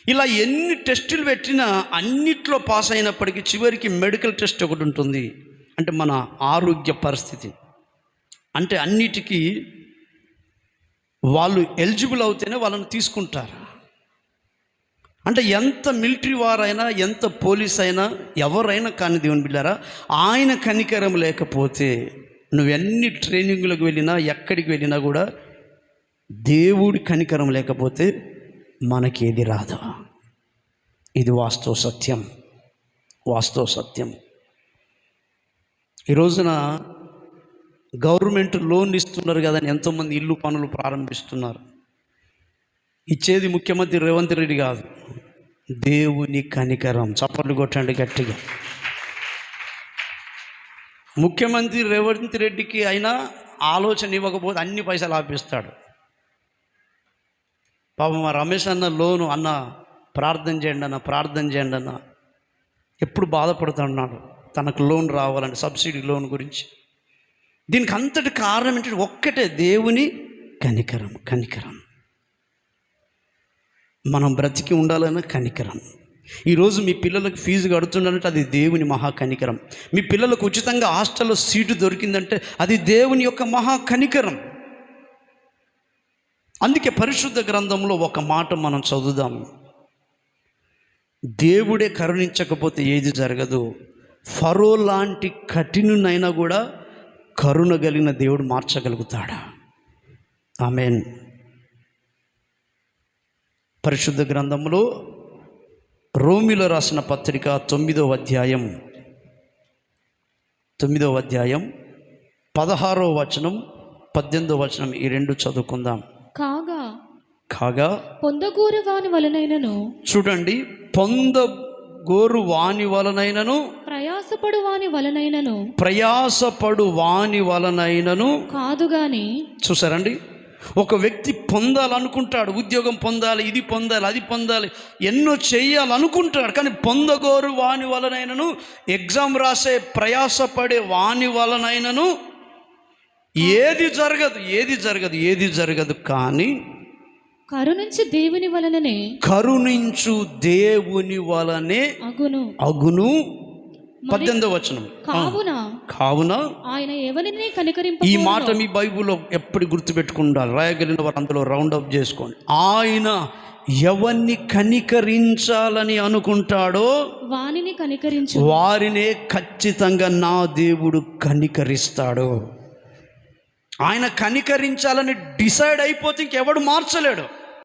ఇలా ఎన్ని టెస్టులు పెట్టినా అన్నిట్లో పాస్ అయినప్పటికీ చివరికి మెడికల్ టెస్ట్ ఒకటి ఉంటుంది, అంటే మన ఆరోగ్య పరిస్థితి. అంటే అన్నిటికీ వాళ్ళు ఎలిజిబుల్ అవుతేనే వాళ్ళని తీసుకుంటారు. అంటే ఎంత మిలిటరీ వారైనా, ఎంత పోలీస్ అయినా, ఎవరైనా కానీ దేవుని బిడ్డారా, ఆయన కనికరం లేకపోతే నువ్వెన్ని ట్రైనింగ్లకు వెళ్ళినా, ఎక్కడికి వెళ్ళినా కూడా దేవుడి కనికరం లేకపోతే మనకేది రాదు. ఇది వాస్తవ సత్యం, వాస్తవ సత్యం. ఈ రోజున గవర్నమెంట్ లోన్ ఇస్తున్నారు కదని ఎంతోమంది ఇల్లు పనులు ప్రారంభిస్తున్నారు. ఇచ్చేది ముఖ్యమంత్రి రేవంత్ రెడ్డి కాదు, దేవుని కనికరం. చప్పట్లు కొట్టండి గట్టిగా. ముఖ్యమంత్రి రేవంత్ రెడ్డికి అయినా ఆలోచన ఇవ్వకపోతే అన్ని పైసలు ఆపిస్తాడు. పాపం మా రమేష్ అన్న లోను అన్న ప్రార్థన చేయండి అన్న, ప్రార్థన చేయండి అన్న, ఎప్పుడు బాధపడుతున్నాడు తనకు లోన్ రావాలని, సబ్సిడీ లోన్ గురించి. దీనికి అంతటి కారణం ఏంటంటే ఒక్కటే, దేవుని కనికరం. కనికరం మనం బ్రతికి ఉండాలన్న కనికరం. ఈరోజు మీ పిల్లలకు ఫీజు కడుతుండంటే అది దేవుని మహా కనికరం. మీ పిల్లలకు ఉచితంగా హాస్టల్లో సీటు దొరికిందంటే అది దేవుని యొక్క మహా కనికరం. అందుకే పరిశుద్ధ గ్రంథంలో ఒక మాట మనం చదువుదాం. దేవుడే కరుణించకపోతే ఏది జరగదు. ఫరో లాంటి కఠినునైనా కూడా కరుణ కలిగిన దేవుడు మార్చగలుగుతాడా? ఆమేన్. పరిశుద్ధ గ్రంథంలో రోమీలో రాసిన పత్రిక 9వ అధ్యాయం 16వ వచనం 18వ వచనం, ఈ రెండు చదువుకుందాం. కాగా పొందగోరు వాని వలనైనను, చూడండి, పొందగోరు వాని వలనైనను, ప్రయాసపడు వాని వలనైనను కాదు గాని. చూసారండి, ఒక వ్యక్తి పొందాలనుకుంటాడు, ఉద్యోగం పొందాలి, ఇది పొందాలి, అది పొందాలి, ఎన్నో చేయాలనుకుంటాడు. కానీ పొందగోరు వాని వలనైనను, ఎగ్జామ్ రాసే ప్రయాసపడే వాని వలనైనను ఏది జరగదు. కానీ కరుణించు దేవుని వలనే అగును. 18వ వచనం. కావున ఆయన ఎవరిని కనికరింప. ఈ మాట మీ బైబిల్లో ఎప్పుడు గుర్తుపెట్టుకుంటారు, రాయగలిగిన వారు అందులో రౌండ్ అప్ చేసుకోండి. ఆయన ఎవరిని కనికరించాలని అనుకుంటాడో వారినే ఖచ్చితంగా నా దేవుడు కనికరిస్తాడు. ఆయన కనికరించాలని డిసైడ్ అయిపోతే ఇంకెవడు మార్చలేడు.